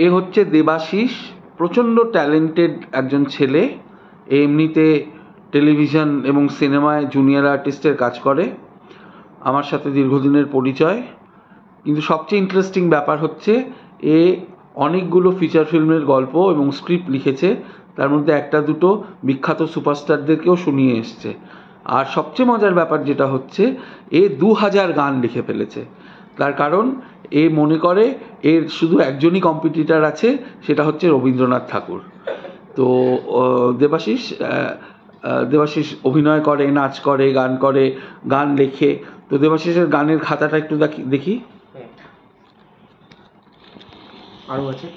এ হচ্ছে দেবাশিস, প্রচণ্ড ট্যালেন্টেড একজন ছেলে। এমনিতে টেলিভিশন এবং সিনেমায় জুনিয়র আর্টিস্টের কাজ করে। আমার সাথে দীর্ঘদিনের পরিচয়। কিন্তু সবচেয়ে ইন্টারেস্টিং ব্যাপার হচ্ছে এ অনেকগুলো ফিচার ফিল্মের গল্প এবং স্ক্রিপ্ট লিখেছে, তার মধ্যে একটা দুটো বিখ্যাত সুপারস্টারদেরকেও শুনিয়ে এসছে। আর সবচেয়ে মজার ব্যাপার যেটা হচ্ছে, এ 2000 গান লিখে ফেলেছে। তার কারণ এ মনে করে এর শুধু একজনই কম্পিটিটার আছে, সেটা হচ্ছে রবীন্দ্রনাথ ঠাকুর। তো দেবাশিস দেবাশিস অভিনয় করে, নাচ করে, গান করে, গান লেখে। তো দেবাশিসের গানের খাতাটা একটু দেখি। আরও আছে।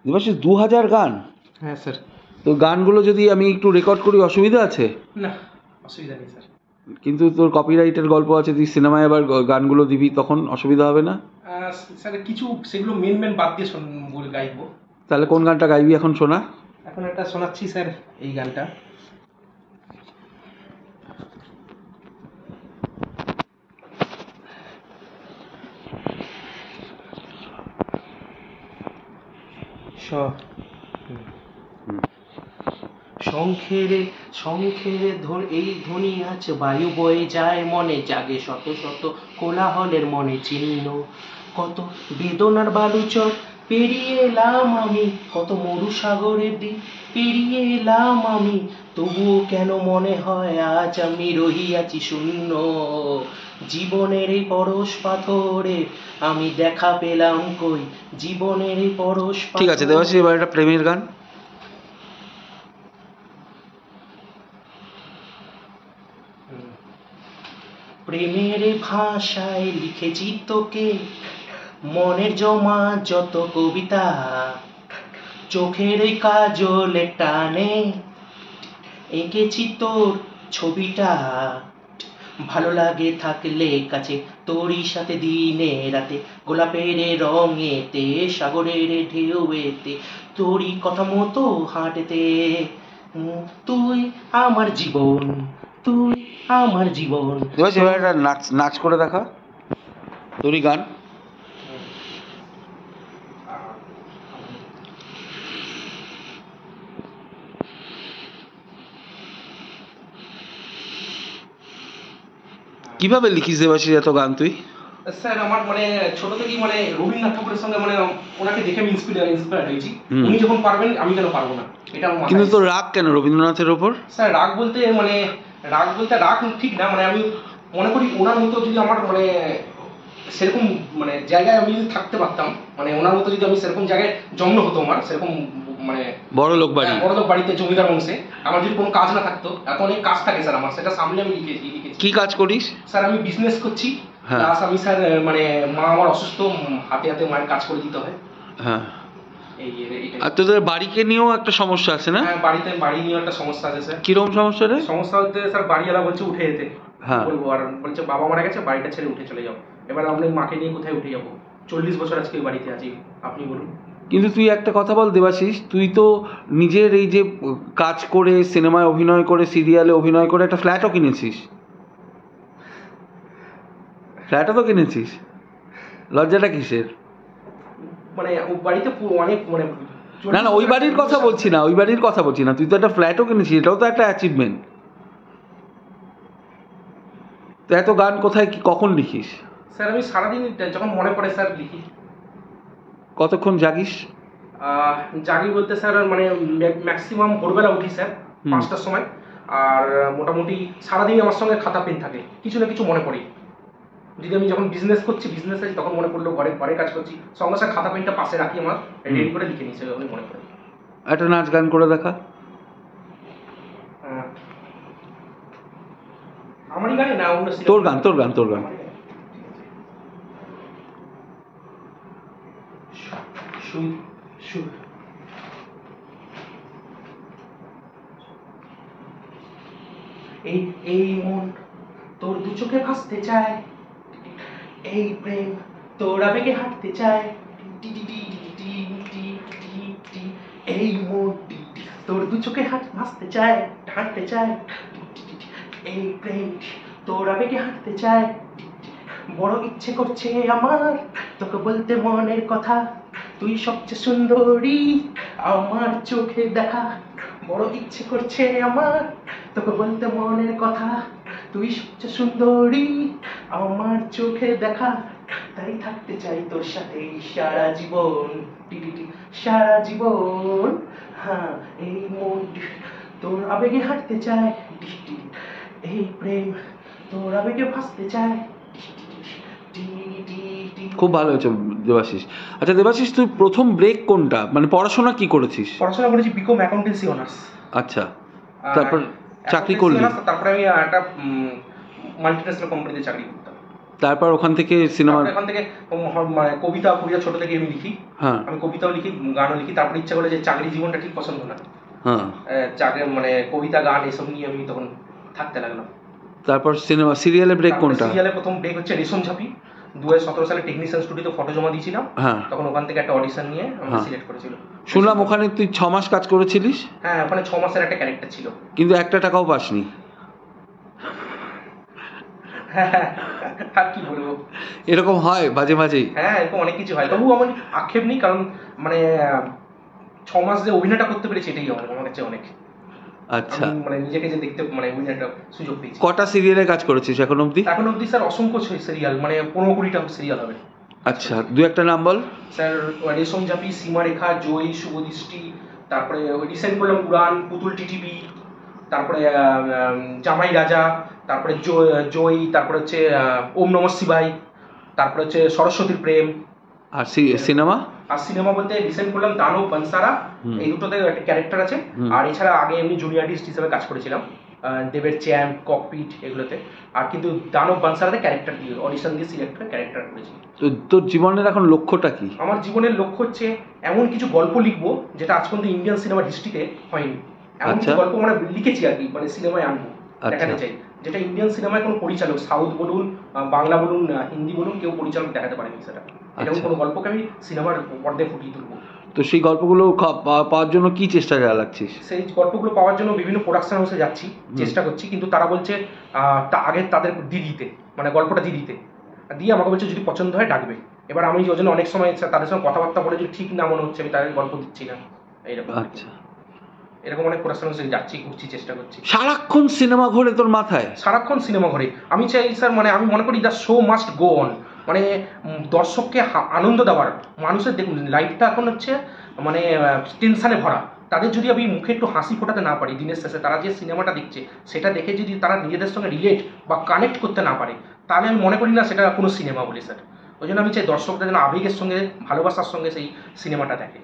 দেবাশিস 2000 গান? হ্যাঁ স্যার। তো গানগুলো যদি আমি একটু রেকর্ড করি অসুবিধা আছে? না, অসুবিধা নেই স্যার। কিন্তু তোর কপিরাইটের গল্প আছে, তুই সিনেমায় আবার গানগুলো দিবি, তখন অসুবিধা হবে না? স্যার কিছু সেগুলো মেন বাদ দিয়ে বলে গাইবো। তাহলে কোন গানটা গাইবি এখন শোনা? এখন একটা শোনাচ্ছি স্যার, এই গানটা। শঙ্খেরে শঙ্খেরে এই ধ্বনি আছে, বায়ু বয়ে যায় মনে, জাগে শত শত কোলাহলের মনে চিহ্ন। কত বেদনার বালুচর পেরিয়ে এলাম আমি, কত মরু সাগরের দিক পেরিয়ে এলাম আমি, তবুও কেন মনে হয় আজ আমি রহিয়াছি শূন্য। জীবনের এই পরশ পাথরে আমি দেখা পেলাম কই, জীবনের এই পরশ। ঠিক আছে দেবাশিস, এবার একটা প্রেমের গান। প্রেমের ভাষায় লিখেছি তোকে মনের জমা যত কবিতা, চোখের কাজলে টানে এঁকেছি তোর ছবিটা। ভালো লাগে থাকলে কাছে তোরই সাথে দিনে রাতে, গোলাপের রঙেতে সাগরের ঢেউয়েতে তোরই কথা মতো হাঁটতে। তুই আমার জীবন, তুই আমার জীবন। দেবাশিস এবার একটা নাচ করে দেখা, তোরই গান। কিভাবে লিখিস দেবাশিস এত গান তুই? স্যার আমার ছোট থেকেই রবীন্দ্রনাথ ঠাকুরের সঙ্গে ওনাকে দেখে আমি ইন্সপায়ার্ড হয়েছি। উনি যখন পারবেন আমি কেন পারবো না, এটা আমার। কিন্তু তোর রাগ কেন রবীন্দ্রনাথের ওপর? স্যার রাগ বলতে রাগ ঠিক না, আমি মনে করি ওনার মতো যদি আমার সেরকম জায়গায় আমি যদি থাকতে পারতাম, ওনার মতো যদি আমি সেরকম জায়গায় জন্ম হতো, আমার সেরকম বড় লোক বাড়িতে জমিদার বংশে আমার যদি কোনো কাজ না থাকতো, এত অনেক কাজ থাকে স্যার আমার, সেটা সামনে আমি লিখেছি। কি কাজ করিস? স্যার আমি বিজনেস করছি, প্লাস আমি স্যার মা আমার অসুস্থ, হাতে হাতে মায়ের কাজ করে দিতে হয়। হ্যাঁ। আর তোদের বাড়িকে নিয়েও একটা সমস্যা আছে না? হ্যাঁ, বাড়ি নিয়েও একটা সমস্যা আছে স্যার। কিরকম সমস্যা রে? সমস্যা বলতে স্যার বাড়িওয়ালা বলছে উঠে যেতে, বলবো, আর বলছে বাবা মারা গেছে, বাড়িটা ছেড়ে উঠে চলে যাও। এবার আপনি মাকে নিয়ে কোথায় উঠে যাবো? 40 বছর আজকে বাড়িতে আছি, আপনি বলুন। কিন্তু তুই একটা কথা বল দেবাশিস, তুই তো নিজের এই যে কাজ করে, সিনেমায় অভিনয় করে, সিরিয়ালে অভিনয় করে একটা ফ্ল্যাটও কিনেছিস। ফ্ল্যাটও তো কিনেছিস, লজ্জাটা কিসের? বাড়িতে অনেক না না, ওই বাড়ির কথা বলছি না, ওই বাড়ির কথা বলছি না, তুই তো একটা ফ্ল্যাটও কিনেছিস, এটাও তো একটা অ্যাচিভমেন্ট। তো এত গান কোথায় কখন লিখিস? স্যার আমি সারাদিন যখন মনে পড়ে স্যার লিখি। কতক্ষণ জাগিস? জাগি বলতে স্যার ম্যাক্সিমাম ভোরবেলা উঠি স্যার 5টার সময়, আর মোটামুটি সারাদিন আমার সঙ্গে খাতা পেন থাকে, কিছু না কিছু মনে পড়ে। যদি আমি যখন বিজনেস করছি, বিজনেস আছে, তখন মনে পড়লো, ঘরে কাজ করছি, সঙ্গে সঙ্গে খাতা পেনটা পাশে রাখি, আমার রেডি করে লিখে নিই, সেভাবে মনে পড়ে। একটা নাচ গান করে দেখা। আমারই গানে না অন্য? তোর গান, তোর গান, তোর গান। এই এই মন তোর দু চোখে ভাসতে চায়, এই প্রেম তোর আবেগে হাঁটতে চায়, টি টি টি টি টি টি টি, এই মন তোর দু চোখে ভাসতে চায়, হাঁটতে চায়, এই প্রেম তোর আবেগে হাঁটতে চায়, বড় ইচ্ছে করছে আমার তোকে বলতে মনের কথা, তুই সবচেয়ে সুন্দরী আমার চোখে দেখা, বড় ইচ্ছে করছে আমার তোকে বলতে মনের কথা, তুই সবচেয়ে সুন্দরী আমার চোখে দেখা, তাই থাকতে চাই তোর সাথে সারা জীবন, সারা জীবন। হ্যাঁ, এই মন তোর আবেগে হাঁটতে চায়, এই প্রেম তোর আবেগে ভাসতে চায়। খুব ভালো হয়েছে দেবাশিস। আচ্ছা দেবাশিস, তুই প্রথম ব্রেক কোনটা, মানে পড়াশোনা কি করেছিস? পড়াশোনা করেছি বিকম অ্যাকাউন্টেন্সি অনার্স। আচ্ছা, তারপর চাকরি করলি? তারপরে আমি একটা মাল্টিন্যাশনাল কোম্পানিতে চাকরি করতাম। তারপর ওখান থেকে সিনেমা? ওখান থেকে মানে কবিতা ছোট থেকে আমি লিখি। হ্যাঁ, আমি কবিতাও লিখি, গানও লিখি। তারপর ইচ্ছা করে যে চাকরি জীবনটা ঠিক পছন্দ না, হ্যাঁ, চাকরি মানে কবিতা গান এসব নিয়ে আমি তখন থাকতে লাগলাম। তারপর সিনেমা সিরিয়ালে ব্রেক কোনটা? সিরিয়ালে প্রথম ব্রেক হচ্ছে রেশম ঝাঁপি। 2017 সালে টেকনিশিয়ান স্টুডিওতে ফটো জমা দিয়েছিলাম। হ্যাঁ, তখন ওখান থেকে একটা অডিশন নিয়ে আমাকে সিলেক্ট করেছিল। শুনলাম ওখানে তুই 6 মাস কাজ করেছিলিস? হ্যাঁ, ওখানে 6 মাসের একটা ক্যারেক্টার ছিল, কিন্তু একটা টাকাও পাসনি। আর কি বলবো, এরকম হয় মাঝে মাঝেই। হ্যাঁ, এরকম অনেক কিছু হয়, তবু আমার আক্ষেপ নেই, কারণ মানে 6 মাস যে অভিনয়টা করতে পেরেছি এটাই আমার কাছে অনেক। আচ্ছা, মানে নিজেকে যে দেখতে মানে অভিনয়টা সুযোগ পেয়েছি। কটা সিরিয়ালে কাজ করেছিস এখন অবধি? এখন অবধি স্যার অসংখ্য সিরিয়াল, মানে 15-20টা সিরিয়াল হবে। আচ্ছা, দু একটা নাম বল। স্যার রেশম ঝাঁপি, সীমারেখা, জয়ী, শুভদৃষ্টি, তারপরে রিসেন্ট করলাম উড়ান, পুতুল টিটিভি, তারপরে জামাই রাজা, তারপরে জয়ী, তারপরে হচ্ছে ওম নমঃ শিবায়, তারপরে হচ্ছে সরস্বতীর প্রেম। আর সিনেমা? আর সিনেমা বলতে রিসেন্ট করলাম দানব বনসারা, এই দুটোতে একটা ক্যারেক্টার আছে। আর এছাড়া আগে এমনি জুনিয়র আর্টিস্ট হিসেবে কাজ করেছিলাম দেবের চ্যাম্প, ককপিট এগুলোতে। আর কিন্তু দানব বনসারাতে ক্যারেক্টার দিয়ে অডিশন দিয়ে সিলেক্ট করে ক্যারেক্টার করেছি। তো তোর জীবনের এখন লক্ষ্যটা কি? আমার জীবনের লক্ষ্য হচ্ছে এমন কিছু গল্প লিখবো যেটা আজ পর্যন্ত ইন্ডিয়ান সিনেমার হিস্ট্রিতে হয়নি। এমন কিছু গল্প মানে লিখেছি আর কি, মানে সিনেমায় আনবো, দেখাতে চাই, যেটা ইন্ডিয়ান সিনেমায় কোনো পরিচালক, সাউথ বলুন, বাংলা বলুন, হিন্দি বলুন, কেউ পরিচালক দেখাতে পারেনি সেটা। এরকম কোনো গল্পকে আমি সিনেমার পর্দায় ফুটিয়ে তুলবো। তো সেই গল্পগুলো পাওয়ার জন্য কি চেষ্টা চালাচ্ছিস? সেই গল্পগুলো পাওয়ার জন্য বিভিন্ন প্রোডাকশন হাউসে যাচ্ছি, চেষ্টা করছি, কিন্তু তারা বলছে আগে তাদের দিয়ে দিতে, মানে গল্পটা দিয়ে দিতে, দিয়ে আমাকে বলছে যদি পছন্দ হয় ডাকবে। এবার আমি ওই জন্য অনেক সময় তাদের সঙ্গে কথাবার্তা বলে যদি ঠিক না মনে হচ্ছে আমি তাদের গল্প দিচ্ছি না, এইরকম। আচ্ছা, এরকম অনেক প্রোডাকশন হাউসে যাচ্ছি, ঘুরছি, চেষ্টা করছি। সারাক্ষণ সিনেমা ঘোরে তোর মাথায়? সারাক্ষণ সিনেমা ঘোরে। আমি চাই স্যার, মানে আমি মনে করি the show must go on, মানে দর্শককে আনন্দ দেওয়ার। মানুষের দেখুন লাইফটা এখন হচ্ছে মানে টেনশানে ভরা, তাদের যদি আমি মুখে একটু হাসি ফোটাতে না পারি দিনের শেষে, তারা যে সিনেমাটা দেখছে সেটা দেখে যদি তারা নিজেদের সঙ্গে রিলেট বা কানেক্ট করতে না পারে, তাহলে আমি মনে করি না সেটা কোনো সিনেমা বলে স্যার। ওই জন্য আমি চাই দর্শকরা যেন আবেগের সঙ্গে, ভালোবাসার সঙ্গে সেই সিনেমাটা দেখে,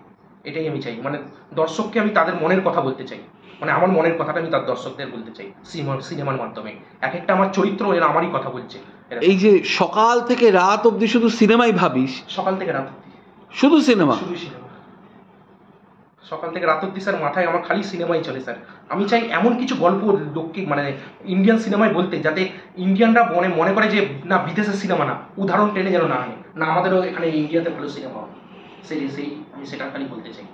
এটাই আমি চাই। মানে দর্শককে আমি তাদের মনের কথা বলতে চাই, মানে আমার মনের কথাটা আমি তার দর্শকদের বলতে চাই সিনেমার মাধ্যমে। এক একটা আমার চরিত্র যেন আমারই কথা বলছে। এই যে সকাল থেকে রাত অবধি শুধু সিনেমাই ভাবিস? সকাল থেকে রাত অবধি শুধু সিনেমা? শুধু সিনেমা, সকাল থেকে রাত অবধি স্যার মাথায় আমার খালি সিনেমাই চলে স্যার। আমি চাই এমন কিছু গল্প লোককে, মানে ইন্ডিয়ান সিনেমায় বলতে, যাতে ইন্ডিয়ানরা মনে করে যে না বিদেশের সিনেমা না, উদাহরণ টেনে যেন না আনে, না আমাদেরও এখানে ইন্ডিয়াতে ভালো সিনেমা হয়, সেই আমি সেটা খালি বলতে চাই।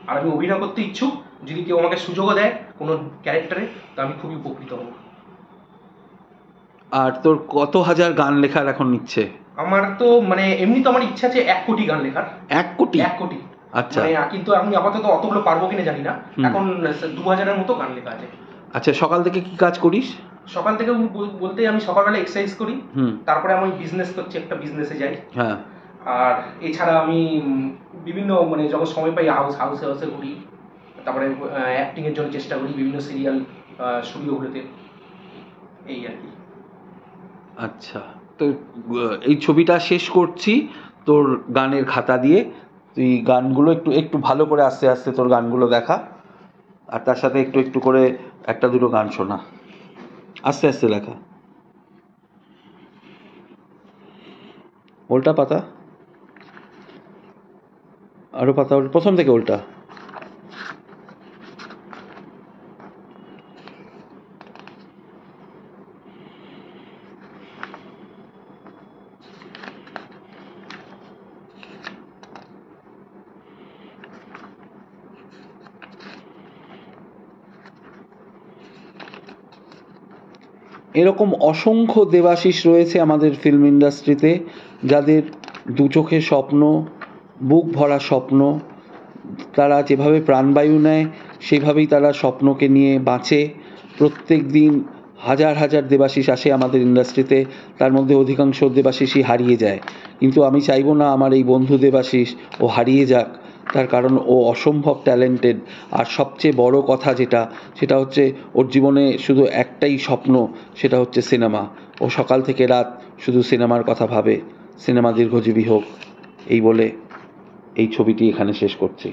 আর আমি অভিনয় করতে ইচ্ছুক, যদি কেউ আমাকে সুযোগও দেয় কোনো ক্যারেক্টারে, তো আমি খুবই উপকৃত হব। আর তোর কত হাজার গান লেখার এখন ইচ্ছে? আমার তো মানে এমনি তো আমার ইচ্ছা আছে 1 কোটি গান লেখার। 1 কোটি? 1 কোটি। আচ্ছা, কিন্তু আমি আপাতত অতগুলো পারবো কিনা জানি না। এখন 2000-এর মতো গান লেখা আছে। আচ্ছা, সকাল থেকে কি কাজ করিস? সকাল থেকে বলতে আমি সকালবেলা এক্সারসাইজ করি, তারপরে আমি বিজনেস করছি, একটা বিজনেসে যাই। হ্যাঁ, আর এছাড়া আমি বিভিন্ন মানে যখন সময় পাই হাউসে ঘুরি, তারপরে অ্যাক্টিং এর জন্য চেষ্টা করি বিভিন্ন সিরিয়াল স্টুডিওগুলোতে, এই আর কি। আচ্ছা, তো এই ছবিটা শেষ করছি তোর গানের খাতা দিয়ে। তুই গানগুলো একটু ভালো করে আস্তে আস্তে তোর গানগুলো দেখা, আর তার সাথে একটু করে একটা দুটো গান শোনা, আস্তে আস্তে লেখা। উল্টা পাতা, আরো পাতা, প্রথম থেকে উল্টা। এরকম অসংখ্য দেবাশিস রয়েছে আমাদের ফিল্ম ইন্ডাস্ট্রিতে, যাদের দু চোখে স্বপ্ন, বুক ভরা স্বপ্ন, তারা যেভাবে প্রাণবায়ু নেয় সেভাবেই তারা স্বপ্নকে নিয়ে বাঁচে। প্রত্যেক দিন হাজার হাজার দেবাশিস আসে আমাদের ইন্ডাস্ট্রিতে, তার মধ্যে অধিকাংশ দেবাশিসই হারিয়ে যায়। কিন্তু আমি চাইবো না আমার এই বন্ধু দেবাশিস ও হারিয়ে যাক, তার কারণ ও অসম্ভব ট্যালেন্টেড। আর সবচেয়ে বড় কথা সেটা হচ্ছে ওর জীবনে শুধু একটাই স্বপ্ন, সেটা হচ্ছে সিনেমা। ও সকাল থেকে রাত শুধু সিনেমার কথা ভাবে। সিনেমা দীর্ঘজীবী হোক, এই বলে এই ছবিটি এখানে শেষ করছি।